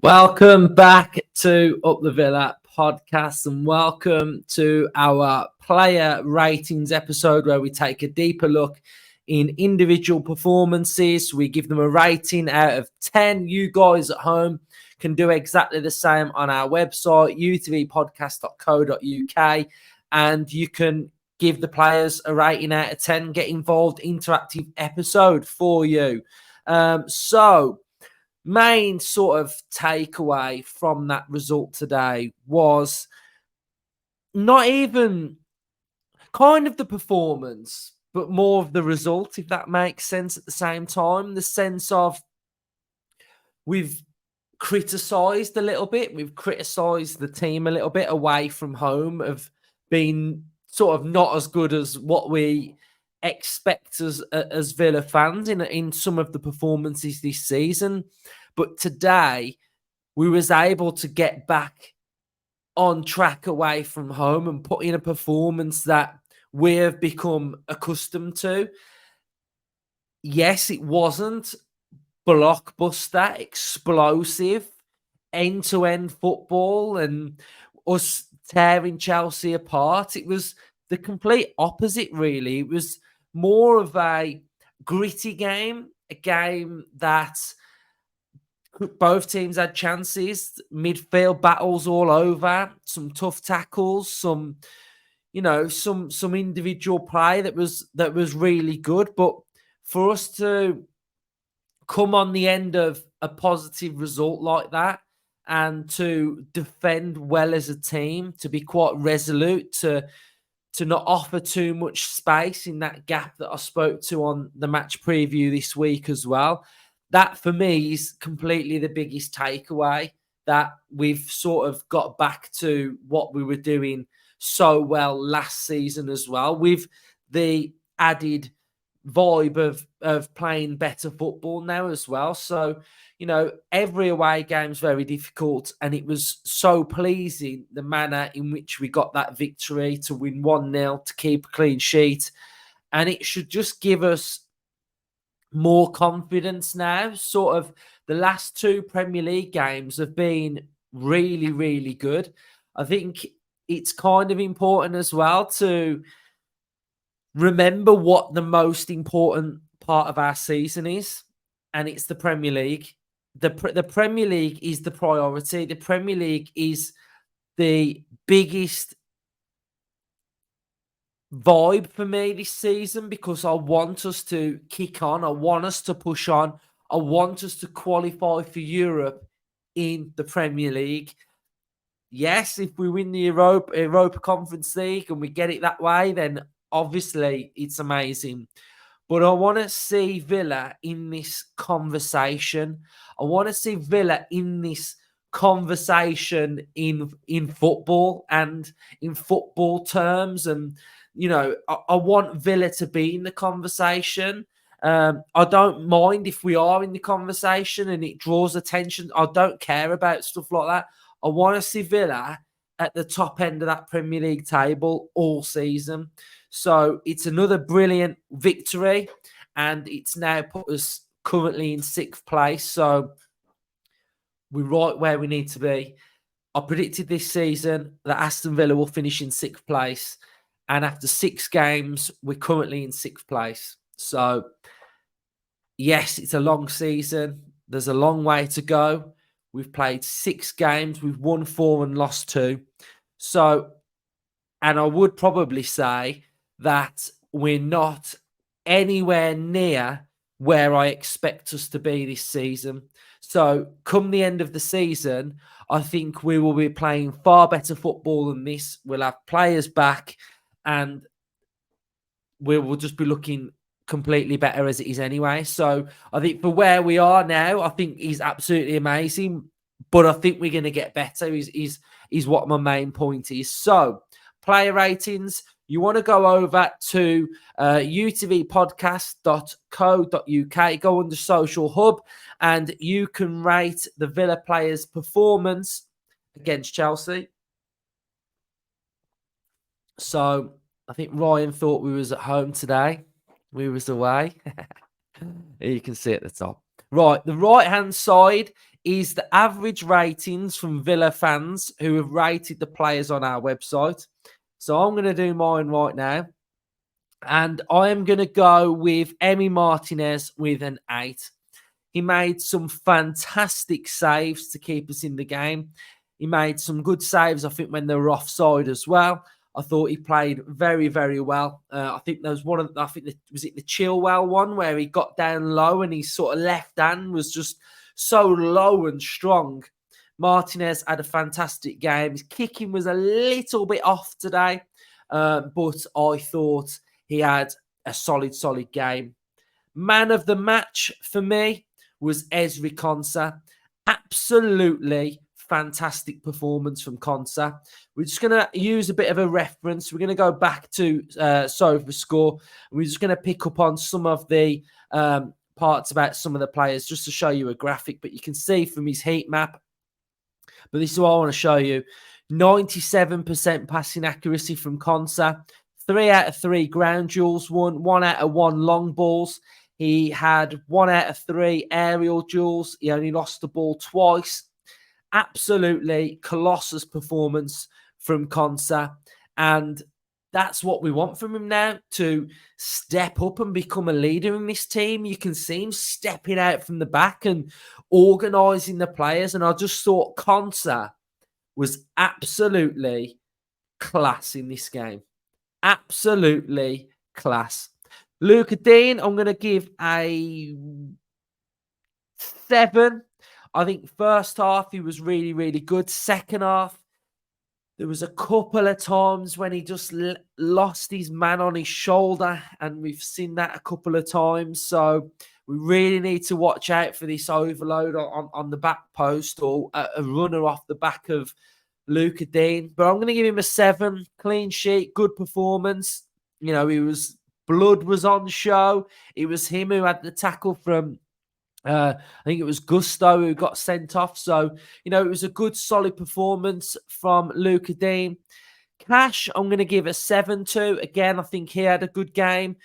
Welcome back to Up the Villa podcast and welcome to our player ratings episode where we take a deeper look in individual performances. We give them a rating out of 10. You guys at home can do exactly the same on our website, utvpodcast.co.uk, and you can give the players a rating out of 10, get involved, interactive episode for you. Main sort of takeaway from that result today was not even kind of the performance, but more of the result, if that makes sense at the same time. The sense of we've criticised a little bit. We've criticised the team a little bit away from home of being sort of not as good as what we expect as Villa fans in some of the performances this season. But today, we was able to get back on track away from home and put in a performance that we have become accustomed to. Yes, it wasn't blockbuster, explosive, end-to-end football and us tearing Chelsea apart. It was the complete opposite, really. It was more of a gritty game, a game that both teams had chances, midfield battles all over, some tough tackles, some individual play that was really good. But for us to come on the end of a positive result like that and to defend well as a team, to be quite resolute, to not offer too much space in that gap that I spoke to on the match preview this week as well. That for me is completely the biggest takeaway, that we've sort of got back to what we were doing so well last season as well, with the added vibe of playing better football now as well. So, every away game's very difficult, and it was so pleasing the manner in which we got that victory to win 1-0, to keep a clean sheet. And it should just give us more confidence now. Sort of the last two Premier League games have been really, really good. I think it's kind of important as well to remember what the most important part of our season is, and it's the Premier League. The Premier League is the priority. The Premier League is the biggest vibe for me this season, because I want us to kick on. I want us to push on. I want us to qualify for Europe in the Premier League. Yes, if we win the Europa Conference League and we get it that way, then obviously it's amazing. But I want to see Villa in this conversation. I want to see Villa in this conversation in football and in football terms. And, I want Villa to be in the conversation. I don't mind if we are in the conversation and it draws attention. I don't care about stuff like that. I want to see Villa at the top end of that Premier League table all season. So it's another brilliant victory, and it's now put us currently in 6th place. So we're right where we need to be. I predicted this season that Aston Villa will finish in 6th place, and after 6 games, we're currently in 6th place. So yes, it's a long season. There's a long way to go. We've played 6 games. We've won 4 and lost 2. So, and I would probably say that we're not anywhere near where I expect us to be this season. So come the end of the season, I think we will be playing far better football than this. We'll have players back and we will just be looking completely better as it is anyway. So I think for where we are now, I think he's absolutely amazing. But I think we're going to get better is what my main point is. So player ratings, you want to go over to utvpodcast.co.uk, go under Social Hub, and you can rate the Villa players' performance against Chelsea. So I think Ryan thought we was at home today. We was away. You can see at the top. Right, the right-hand side is the average ratings from Villa fans who have rated the players on our website. So I'm going to do mine right now. And I am going to go with Emi Martinez with an 8. He made some fantastic saves to keep us in the game. He made some good saves, I think, when they were offside as well. I thought he played very, very well. I think there was was it the Chilwell one where he got down low and his sort of left hand was just so low and strong. Martinez had a fantastic game. His kicking was a little bit off today, but I thought he had a solid game. Man of the match for me was Ezri Konsa. Absolutely fantastic performance from Konsa. We're just going to use a bit of a reference. We're going to go back to SofaScore. And we're just going to pick up on some of the parts about some of the players just to show you a graphic. But you can see from his heat map. But this is what I want to show you. 97% passing accuracy from Konsa. 3 out of 3 ground duels won. 1 out of 1 long balls. He had 1 out of 3 aerial duels. He only lost the ball twice. Absolutely colossus performance from Konsa. And that's what we want from him now, to step up and become a leader in this team. You can see him stepping out from the back and organising the players. And I just thought Konsa was absolutely class in this game. Absolutely class. Luca Dean, I'm going to give a 7. I think first half he was really good. Second half, there was a couple of times when he just lost his man on his shoulder, and we've seen that a couple of times. So we really need to watch out for this overload on the back post or a runner off the back of Luca Dean. But I'm going to give him a 7. Clean sheet, good performance. You know, blood was on show. It was him who had the tackle from I think it was Gusto who got sent off. So, you know, it was a good, solid performance from Luca Dean. Cash, I'm going to give a 7 to. Again, I think he had a good game.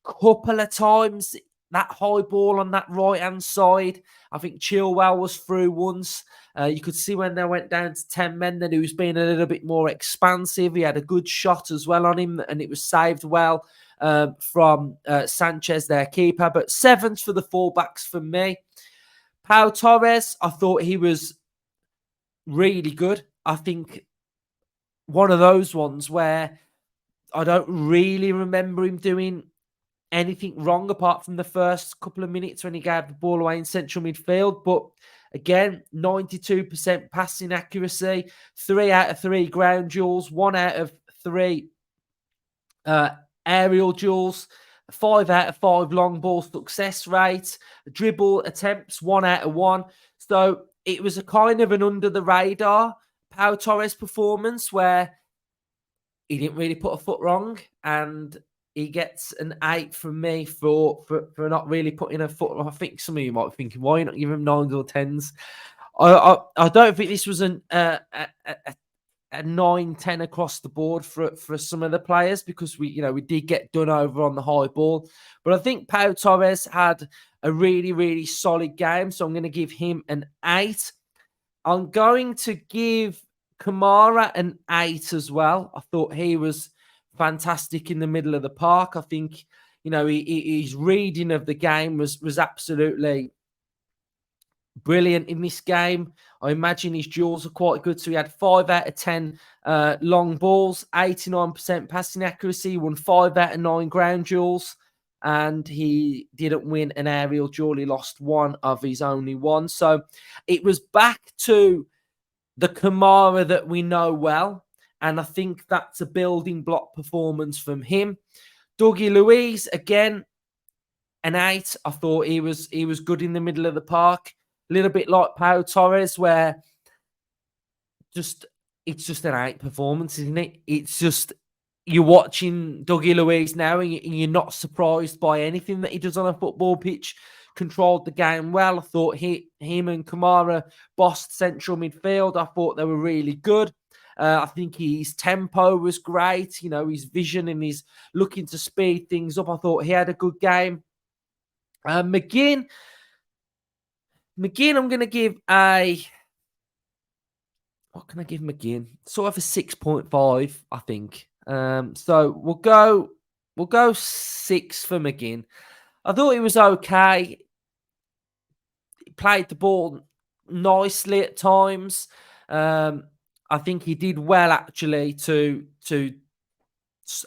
Couple of times, that high ball on that right-hand side, I think Chilwell was through once. You could see when they went down to 10 men that he was being a little bit more expansive. He had a good shot as well on him, and it was saved well from Sanchez, their keeper. But 7s for the fullbacks for me. Pau Torres, I thought he was really good. I think one of those ones where I don't really remember him doing anything wrong apart from the first couple of minutes when he gave the ball away in central midfield. But again, 92% passing accuracy, 3 out of 3 ground duels, 1 out of 3 aerial duels, 5 out of 5 long ball success rate, dribble attempts, 1 out of 1. So it was a kind of an under the radar Pau Torres performance where he didn't really put a foot wrong, and he gets an 8 from me for not really putting a foot. I think some of you might be thinking, why not give him 9s or 10s? I don't think this was a 9-10 across the board for some of the players, because we did get done over on the high ball. But I think Pau Torres had a really solid game, so I'm going to give him an 8. I'm going to give Kamara an 8 as well. I thought he was fantastic in the middle of the park. I think, his reading of the game was absolutely brilliant in this game. I imagine his duels are quite good. So he had 5 out of 10 long balls, 89% passing accuracy, won 5 out of 9 ground duels, and he didn't win an aerial duel. He lost 1 of his only 1. So it was back to the Kamara that we know well. And I think that's a building block performance from him. Dougie Luiz, again, an 8. I thought he was good in the middle of the park. A little bit like Pau Torres, where it's just an 8 performance, isn't it? It's just, you're watching Dougie Luiz now and you're not surprised by anything that he does on a football pitch. Controlled the game well. I thought him and Kamara bossed central midfield. I thought they were really good. I think his tempo was great. His vision and his looking to speed things up. I thought he had a good game. McGinn McGinn, I'm going to give a. What can I give McGinn? Sort of a 6.5, I think. So we'll go 6 for McGinn. I thought he was okay. He played the ball nicely at times. Um, I think he did well actually to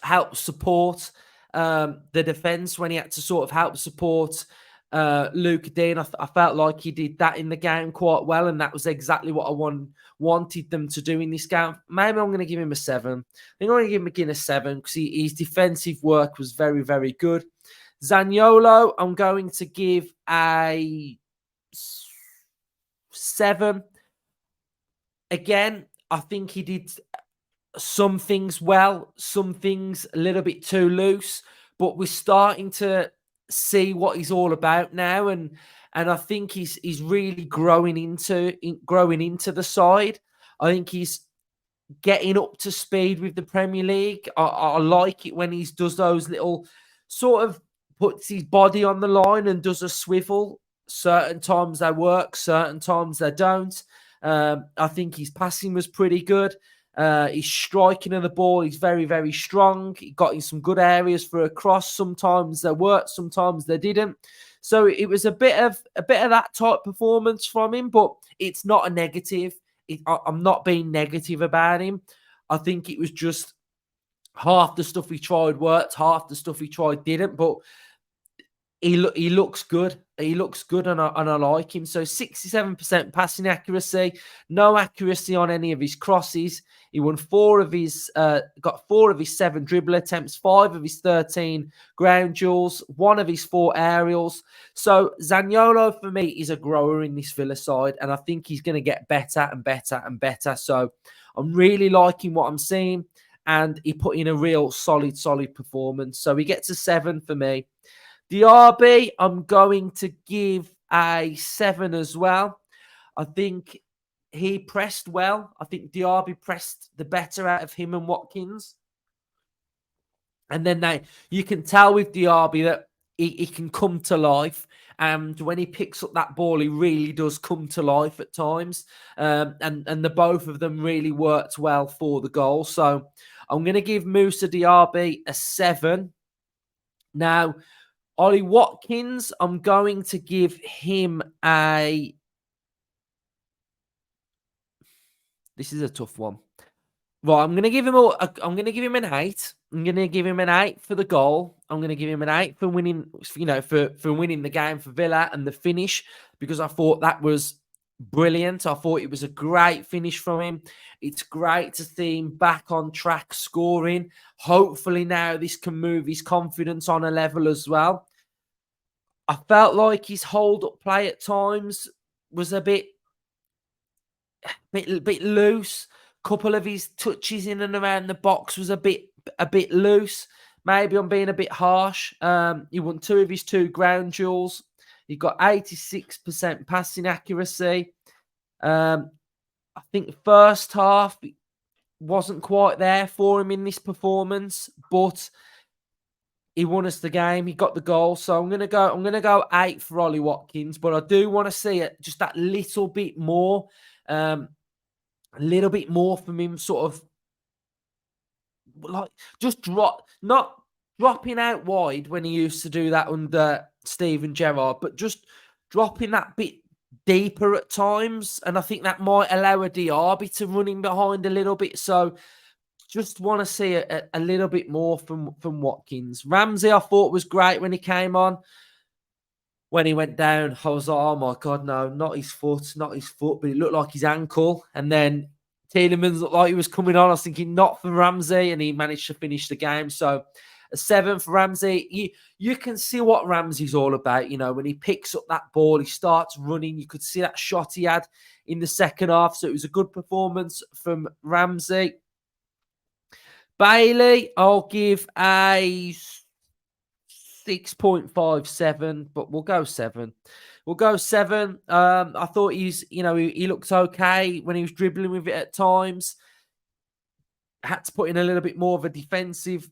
help support the defence when he had to sort of help support Luke Dean. I felt like he did that in the game quite well, and that was exactly what I wanted them to do in this game. Maybe I'm going to give him a 7. I think I'm going to give McGinn a 7 because his defensive work was very, very good. Zaniolo, I'm going to give a 7. Again, I think he did some things well, some things a little bit too loose, but we're starting to see what he's all about now, and I think he's really growing into the side. I think he's getting up to speed with the Premier League. I like it when he does those little sort of puts his body on the line and does a swivel. Certain times they work, certain times they don't. I think his passing was pretty good. His striking of the ball, he's very, very strong. He got in some good areas for a cross. Sometimes they worked, sometimes they didn't. So it was a bit of that type performance from him, but it's not a negative. I'm not being negative about him. I think it was just half the stuff he tried worked, half the stuff he tried didn't. But he looks good. He looks good, and I like him. So 67% passing accuracy, no accuracy on any of his crosses. He won got 4 of his 7 dribble attempts, 5 of his 13 ground duels, 1 of his 4 aerials. So Zaniolo for me is a grower in this Villa side, and I think he's going to get better and better and better. So I'm really liking what I'm seeing, and he put in a real solid performance. So he gets a 7 for me. Diaby, I'm going to give a 7 as well. I think he pressed well. I think Diaby pressed the better out of him and Watkins. And then you can tell with Diaby that he can come to life. And when he picks up that ball, he really does come to life at times. And the both of them really worked well for the goal. So I'm going to give Moussa Diaby a 7. Now, Ollie Watkins, I'm going to give him a... This is a tough one. Right, I'm going to give him an 8. I'm going to give him an 8 for the goal. I'm going to give him an 8 for winning, for winning the game for Villa and the finish, because I thought that was brilliant. I thought it was a great finish from him. It's great to see him back on track scoring. Hopefully now this can move his confidence on a level as well. I felt like his hold-up play at times was a bit loose. Couple of his touches in and around the box was a bit loose. Maybe I'm being a bit harsh. He won 2 of his 2 ground duels. He got 86% passing accuracy. I think the first half wasn't quite there for him in this performance, but he won us the game. He got the goal. So I'm gonna go 8 for Ollie Watkins, but I do want to see it just that little bit more, a little bit more from him. Sort of like just not dropping out wide when he used to do that under Steven Gerrard, but just dropping that bit deeper at times. And I think that might allow a Diaby to run in behind a little bit. So just want to see a little bit more from Watkins. Ramsey, I thought was great when he came on. When he went down, I was like, oh my God, no, not his foot, but it looked like his ankle. And then Tielemans looked like he was coming on. I was thinking, not for Ramsey, and he managed to finish the game. So a 7 for Ramsey. You can see what Ramsey's all about. When he picks up that ball, he starts running. You could see that shot he had in the second half. So it was a good performance from Ramsey. Bailey, I'll give a 6.57, but we'll go 7. We'll go 7. I thought he looked okay when he was dribbling with it at times. Had to put in a little bit more of a defensive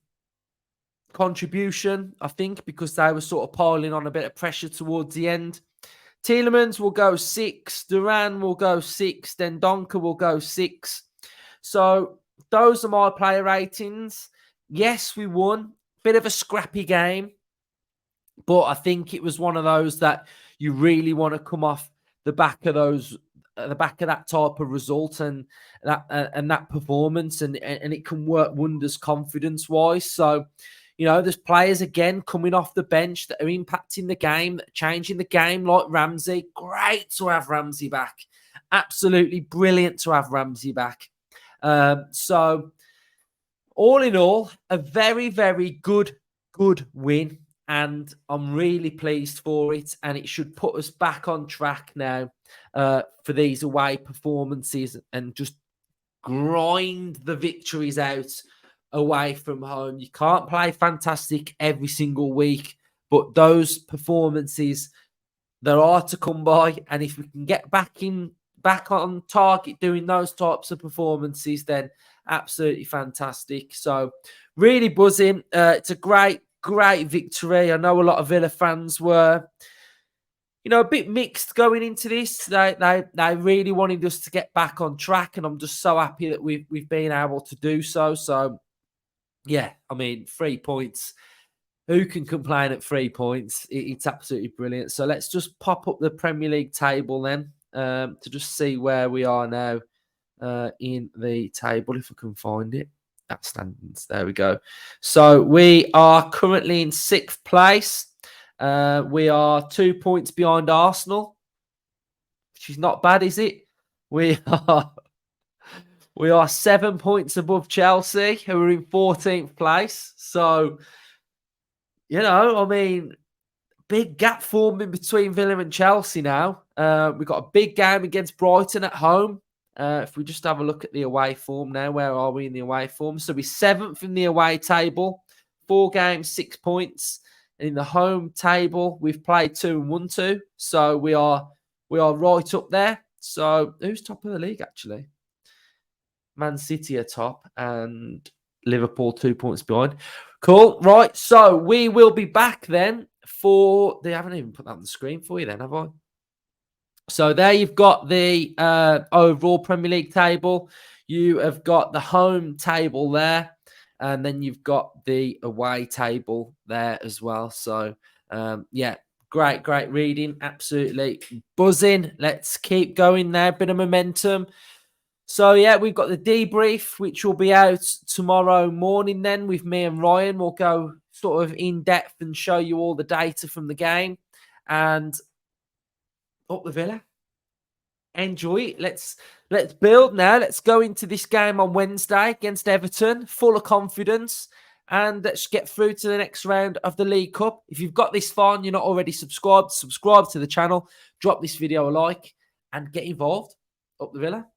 contribution, I think, because they were sort of piling on a bit of pressure towards the end. Tielemans will go 6. Duran will go 6. Then Donker will go 6. So those are my player ratings. Yes, we won. Bit of a scrappy game. But I think it was one of those that you really want to come off the back of those, the back of that type of result and that performance, and it can work wonders confidence wise. So, you know, there's players again coming off the bench that are impacting the game, changing the game, like Ramsey. Great to have Ramsey back. Absolutely brilliant to have Ramsey back. So, all in all, a very, very good win. And I'm really pleased for it. And it should put us back on track now for these away performances and just grind the victories out away from home. You can't play fantastic every single week, but those performances, there are to come by. And if we can get back on target doing those types of performances, then absolutely fantastic. So really buzzing. It's a great victory. I know a lot of Villa fans were, you know, a bit mixed going into this. They really wanted us to get back on track, and I'm just so happy that we've been able to do so. So yeah, I mean, 3 points. Who can complain at 3 points? It's absolutely brilliant. So let's just pop up the Premier League table then to just see where we are now in the table, if I can find it. That standings. There we go. So we are currently in 6th place. We are 2 points behind Arsenal, which is not bad, is it? We are 7 points above Chelsea, who are in 14th place. So, you know, I mean, big gap forming between Villa and Chelsea now. We've got a big game against Brighton at home. If we just have a look at the away form now, where are we in the away form? So we're 7th in the away table, 4 games, 6 points. And in the home table, we've played 2 and won 2. So we are right up there. So who's top of the league actually? Man City are top and Liverpool 2 points behind. Cool. Right. So we will be back then for they haven't even put that on the screen for you then, have I? So there you've got the overall Premier League table. You have got the home table there. And then you've got the away table there as well. So, yeah, great reading. Absolutely buzzing. Let's keep going there. Bit of momentum. So, yeah, we've got the debrief, which will be out tomorrow morning then with me and Ryan. We'll go sort of in depth and show you all the data from the game. And up the Villa. Enjoy it. Let's build now. Let's go into this game on Wednesday against Everton, full of confidence, and let's get through to the next round of the League Cup. If you've got this far and you're not already subscribe to the channel, drop this video a like and get involved. Up the Villa.